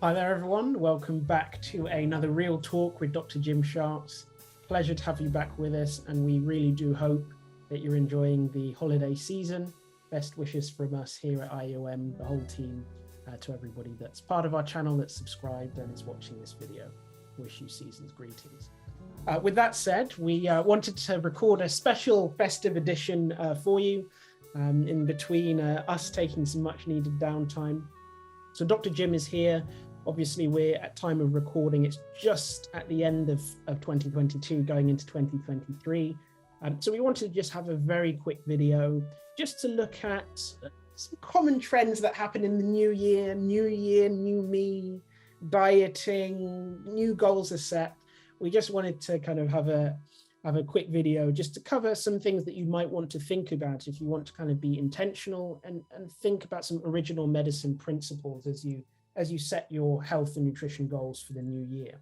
Hi there, everyone. Welcome back to another Real Talk with Dr. Jim Sharps. Pleasure to have you back with us, and we really do hope that you're enjoying the holiday season. Best wishes from us here at IIOM, the whole team, to everybody that's part of our channel, that's subscribed and is watching this video. Wish you season's greetings. With that said, we wanted to record a special festive edition for you in between us taking some much needed downtime. So Dr. Jim is here. Obviously, we're at time of recording, it's just at the end of 2022, going into 2023. So we wanted to just have a very quick video just to look at some common trends that happen in the new year, new me, dieting, new goals are set. We just wanted to kind of have a quick video just to cover some things that you might want to think about if you want to kind of be intentional and think about some original medicine principles as you set your health and nutrition goals for the new year.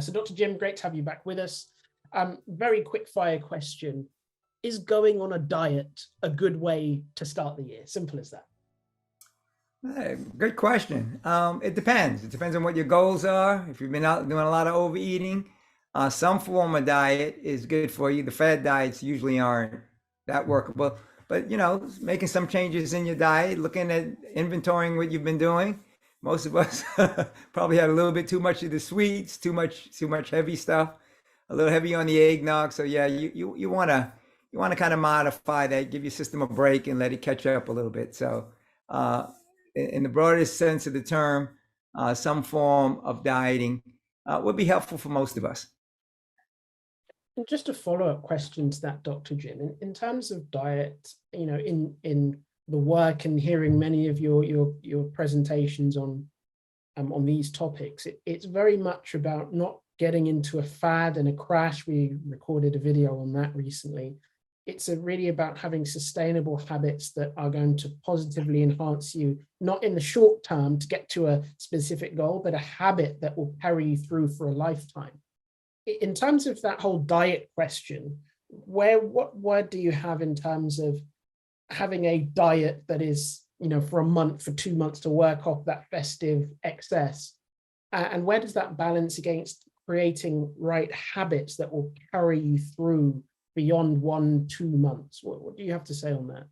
So Dr. Jim, great to have you back with us. Very quick fire question. Is going on a diet a good way to start the year? Simple as that. Great question. It depends. It depends on what your goals are. If you've been out doing a lot of overeating, some form of diet is good for you. The fad diets usually aren't that workable, but making some changes in your diet, looking at inventorying what you've been doing. Most of us probably had a little bit too much of the sweets, too much heavy stuff, a little heavy on the eggnog. So yeah, you want to kind of modify that, give your system a break and let it catch up a little bit. So in the broadest sense of the term, some form of dieting would be helpful for most of us. And just a follow-up question to that, Dr. Jim, in terms of diet, in the work and hearing many of your presentations on these topics, it's very much about not getting into a fad and a crash. We recorded a video on that recently. It's really about having sustainable habits that are going to positively enhance you, not in the short term to get to a specific goal, but a habit that will carry you through for a lifetime. In terms of that whole diet question, what word do you have in terms of having a diet that is, for a month, for 2 months to work off that festive excess? And where does that balance against creating right habits that will carry you through beyond 1-2 months? What do you have to say on that?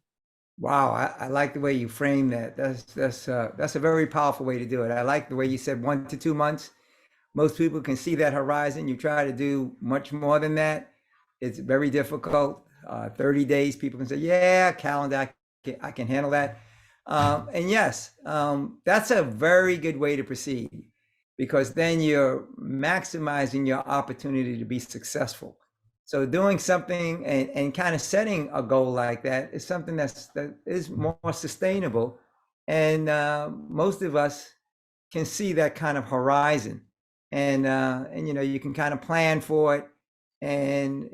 Wow, I like the way you frame that. That's a very powerful way to do it. I like the way you said 1 to 2 months. Most people can see that horizon. You try to do much more than that, it's very difficult. 30 days, people can say, yeah, calendar, I can handle that. And yes, that's a very good way to proceed, because then you're maximizing your opportunity to be successful. So doing something and kind of setting a goal like that is something that is more sustainable. And most of us can see that kind of horizon. And you can kind of plan for it. And,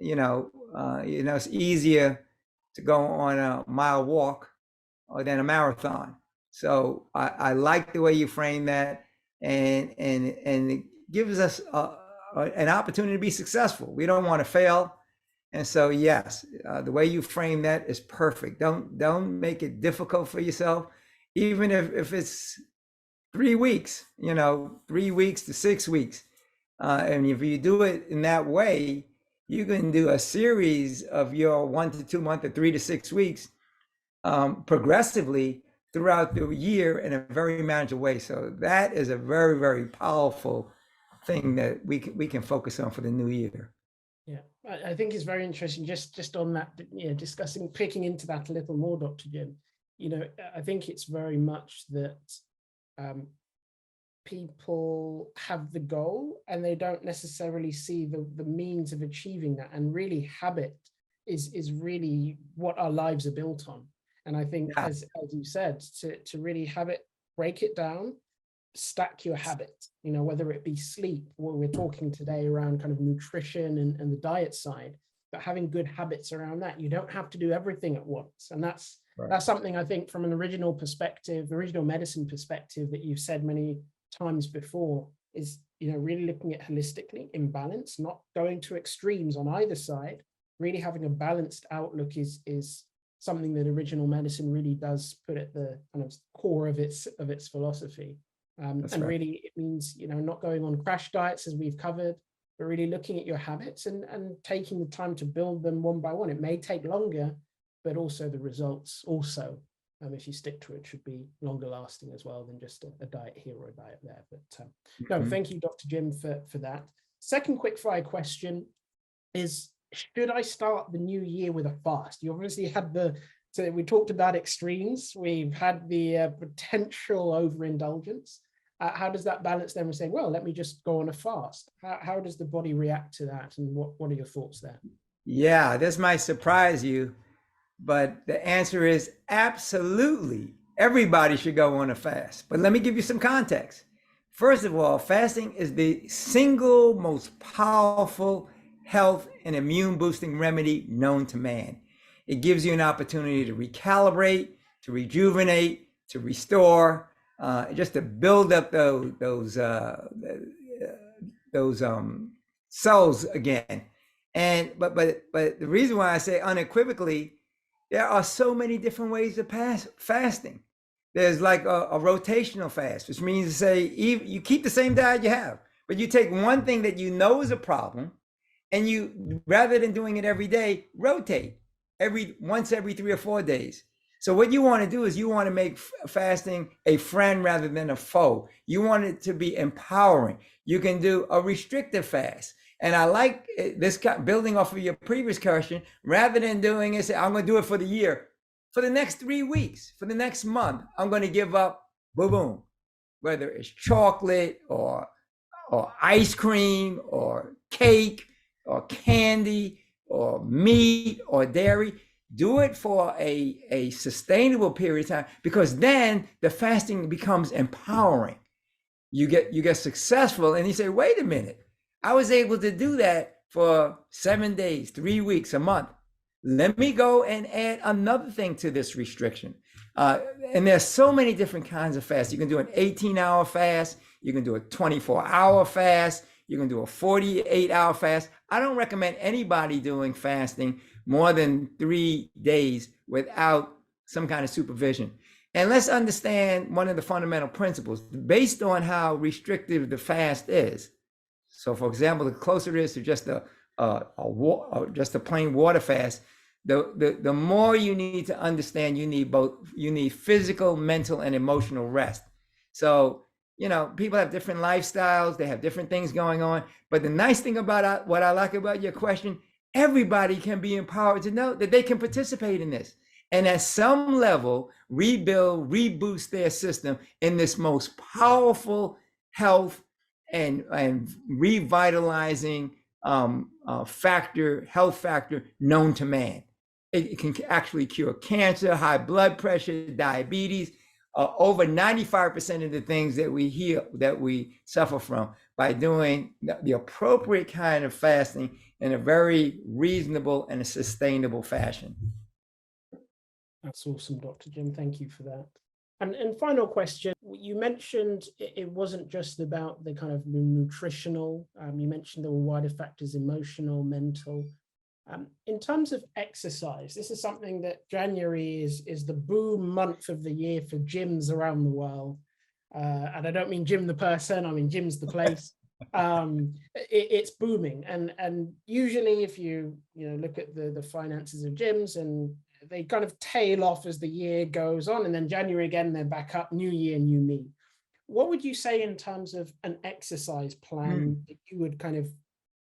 it's easier to go on a mile walk than a marathon. So I like the way you frame that, and it gives us an opportunity to be successful. We don't want to fail. And so, yes, the way you frame that is perfect. Don't make it difficult for yourself, even if it's 3 weeks, 3 weeks to 6 weeks. And if you do it in that way, you can do a series of your 1 to 2 month or 3 to 6 weeks progressively throughout the year in a very manageable way. So that is a very, very powerful thing that we can focus on for the new year. Yeah, I think it's very interesting just on that, picking into that a little more, Dr. Jim. I think it's very much that people have the goal and they don't necessarily see the means of achieving that. And really, habit is really what our lives are built on. And I think, Yeah. as you said, to really break it down, stack your habits, whether it be sleep, what we're talking today around kind of nutrition and the diet side, but having good habits around that. You don't have to do everything at once. And that's something I think from an original medicine perspective that you've said many times before is, really looking at holistically in balance, not going to extremes on either side. Really having a balanced outlook is something that original medicine really does put at the kind of core of its philosophy. And right. really it means, not going on crash diets as we've covered, but really looking at your habits and taking the time to build them one by one. It may take longer, but also the results also, if you stick to it, should be longer lasting as well than just a diet here or a diet there. But no, thank you, Dr. Jim, for that. Second quick fire question is, should I start the new year with a fast? You obviously had so we talked about extremes. We've had the potential overindulgence. How does that balance then with saying, well, let me just go on a fast? How does the body react to that? And what are your thoughts there? Yeah, this might surprise you, but the answer is absolutely. Everybody should go on a fast. But let me give you some context. First of all, fasting is the single most powerful health and immune boosting remedy known to man. It gives you an opportunity to recalibrate, to rejuvenate, to restore, just to build up those cells again. And but the reason why I say unequivocally, there are so many different ways of fasting. There's like a rotational fast, which means to say you keep the same diet you have, but you take one thing that you know is a problem, and you, rather than doing it every day, rotate once every 3 or 4 days. So what you want to do is you want to make fasting a friend rather than a foe. You want it to be empowering. You can do a restrictive fast. And I like this, building off of your previous question, rather than doing it, say, I'm going to do it for the year. For the next 3 weeks, for the next month, I'm going to give up, boom, whether it's chocolate or ice cream or cake or candy or meat or dairy. Do it for a sustainable period of time, because then the fasting becomes empowering. You get successful, and you say, wait a minute, I was able to do that for 7 days, 3 weeks, a month. Let me go and add another thing to this restriction. And there's so many different kinds of fasts. You can do an 18-hour fast. You can do a 24-hour fast. You can do a 48-hour fast. I don't recommend anybody doing fasting more than 3 days without some kind of supervision. And let's understand one of the fundamental principles based on how restrictive the fast is. So, for example, the closer it is to just a plain water fast, the more you need to understand, you need physical, mental, and emotional rest. So, people have different lifestyles, they have different things going on. But the nice thing about what I like about your question, everybody can be empowered to know that they can participate in this. And at some level, reboost their system in this most powerful health and revitalizing health factor known to man. It can actually cure cancer, high blood pressure, diabetes, over 95% of the things that we suffer from, by doing the appropriate kind of fasting in a very reasonable and a sustainable fashion. That's awesome, Dr. Jim. Thank you for that. And final question, you mentioned it wasn't just about the kind of nutritional, you mentioned there were wider factors, emotional, mental. In terms of exercise, this is something that January is the boom month of the year for gyms around the world. And I don't mean Jim the person, I mean Jim's the place. It's booming. And usually if you look at the finances of gyms, and they kind of tail off as the year goes on, and then January again, they're back up, new year, new me. What would you say in terms of an exercise plan that you would kind of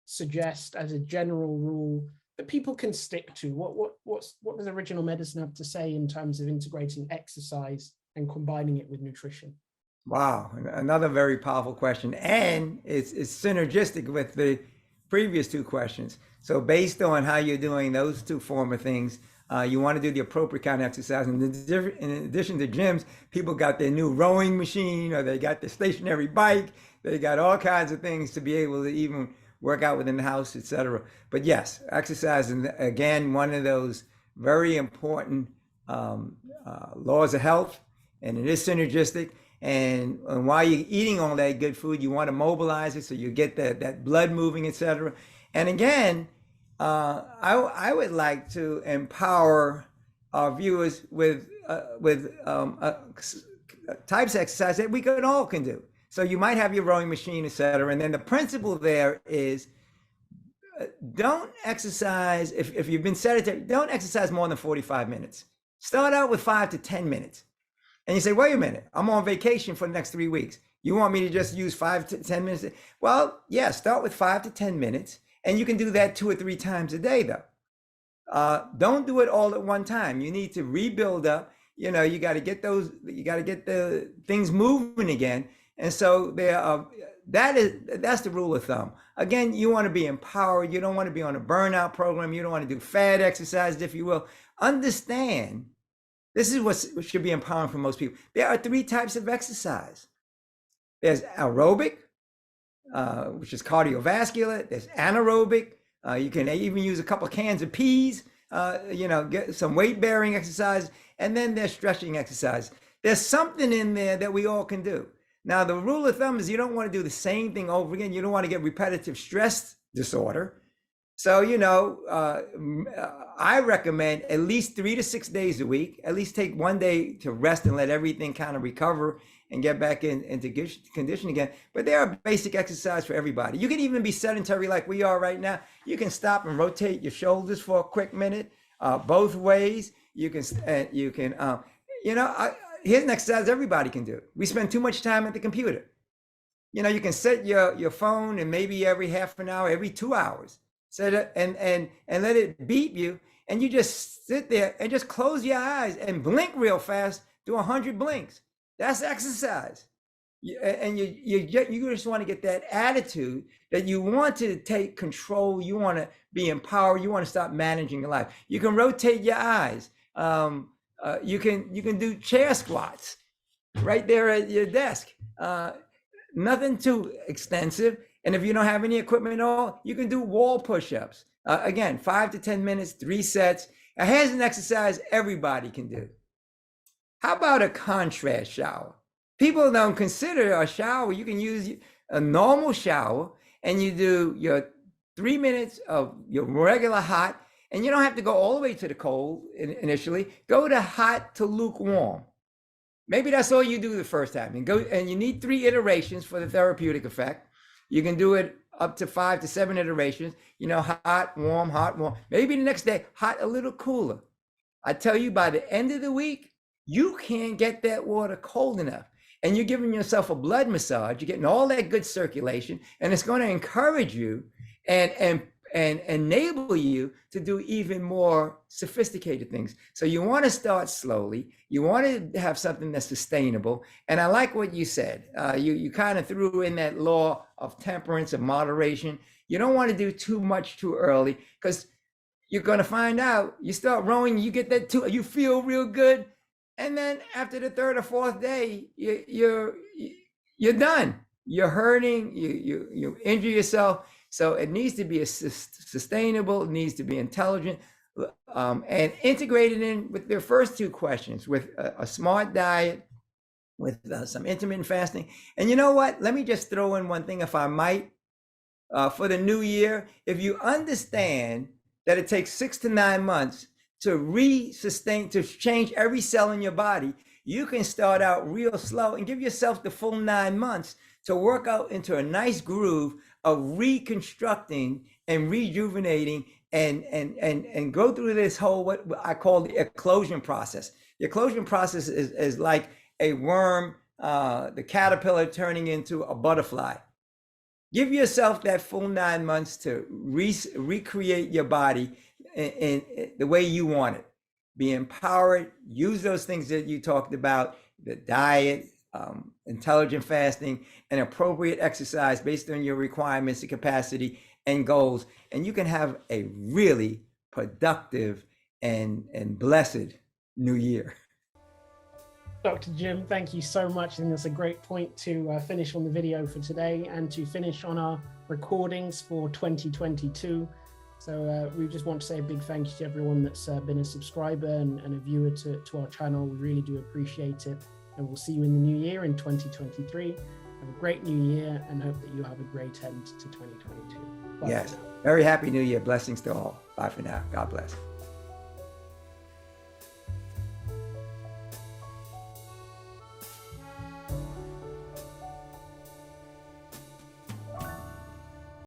suggest as a general rule that people can stick to? What does Original Medicine have to say in terms of integrating exercise and combining it with nutrition? Wow, another very powerful question, and it's synergistic with the previous two questions. So based on how you're doing those two former things, you want to do the appropriate kind of exercise. And in addition to gyms, people got their new rowing machine, or they got their stationary bike. They got all kinds of things to be able to even work out within the house, etc. But yes, exercise is, again, one of those very important laws of health, and it is synergistic. And while you're eating all that good food, you want to mobilize it so you get that blood moving, etc. And again, I would like to empower our viewers with types of exercise that we all can do. So you might have your rowing machine, et cetera. And then the principle there is don't exercise, if you've been sedentary, don't exercise more than 45 minutes. Start out with 5 to 10 minutes. And you say, wait a minute, I'm on vacation for the next 3 weeks. You want me to just use 5 to 10 minutes? Well, yeah, start with 5 to 10 minutes. And you can do that 2 or 3 times a day, though. Don't do it all at one time. You need to rebuild up. You know, you got to get the things moving again. And so that's the rule of thumb. Again, you want to be empowered. You don't want to be on a burnout program. You don't want to do fad exercise, if you will. Understand, this is what should be empowering for most people. There are 3 types of exercise. There's aerobic, which is cardiovascular. There's anaerobic. You can even use a couple of cans of peas, get some weight bearing exercise. And then there's stretching exercise. There's something in there that we all can do. Now, the rule of thumb is you don't want to do the same thing over again. You don't want to get repetitive stress disorder. So, I recommend at least 3 to 6 days a week, at least take 1 day to rest and let everything kind of recover and get back into condition again. But there are basic exercise for everybody. You can even be sedentary like we are right now. You can stop and rotate your shoulders for a quick minute, both ways. Here's an exercise everybody can do. We spend too much time at the computer. You can set your phone and maybe every half an hour, every 2 hours, set it and let it beep you. And you just sit there and just close your eyes and blink real fast, do 100 blinks. That's exercise. And you just want to get that attitude that you want to take control. You want to be empowered. You want to stop managing your life. You can rotate your eyes. You can do chair squats right there at your desk. Nothing too extensive. And if you don't have any equipment at all, you can do wall push-ups. Again, 5 to 10 minutes, 3 sets. Now, here's an exercise everybody can do. How about a contrast shower? People don't consider a shower. You can use a normal shower and you do your 3 minutes of your regular hot, and you don't have to go all the way to the cold initially. Go to hot to lukewarm. Maybe that's all you do the first time. And you need 3 iterations for the therapeutic effect. You can do it up to 5 to 7 iterations. Hot, warm, hot, warm. Maybe the next day, hot, a little cooler. I tell you, by the end of the week, you can't get that water cold enough. And you're giving yourself a blood massage. You're getting all that good circulation, and it's going to encourage you and enable you to do even more sophisticated things. So you want to start slowly. You want to have something that's sustainable. And I like what you said. You kind of threw in that law of temperance, of moderation. You don't want to do too much too early, because you're going to find out, you start rowing, you get that you feel real good. And then after the 3rd or 4th day, you're done. You're hurting, you injure yourself. So it needs to be sustainable, it needs to be intelligent, and integrated in with their first 2 questions, with a smart diet, with some intermittent fasting. And you know what? Let me just throw in one thing, if I might, for the new year. If you understand that it takes 6 to 9 months to change every cell in your body, you can start out real slow and give yourself the full 9 months to work out into a nice groove of reconstructing and rejuvenating and go through this whole, what I call the eclosion process. The eclosion process is like a worm, the caterpillar turning into a butterfly. Give yourself that full 9 months to recreate your body in the way you want it. Be empowered, use those things that you talked about, the diet, intelligent fasting, and appropriate exercise based on your requirements and capacity and goals. And you can have a really productive and blessed new year. Dr. Jim, thank you so much. I think that's a great point to finish on the video for today, and to finish on our recordings for 2022. So we just want to say a big thank you to everyone that's been a subscriber and a viewer to our channel. We really do appreciate it. And we'll see you in the new year in 2023. Have a great new year, and hope that you have a great end to 2022. Bye. Yes. Very happy new year. Blessings to all. Bye for now. God bless.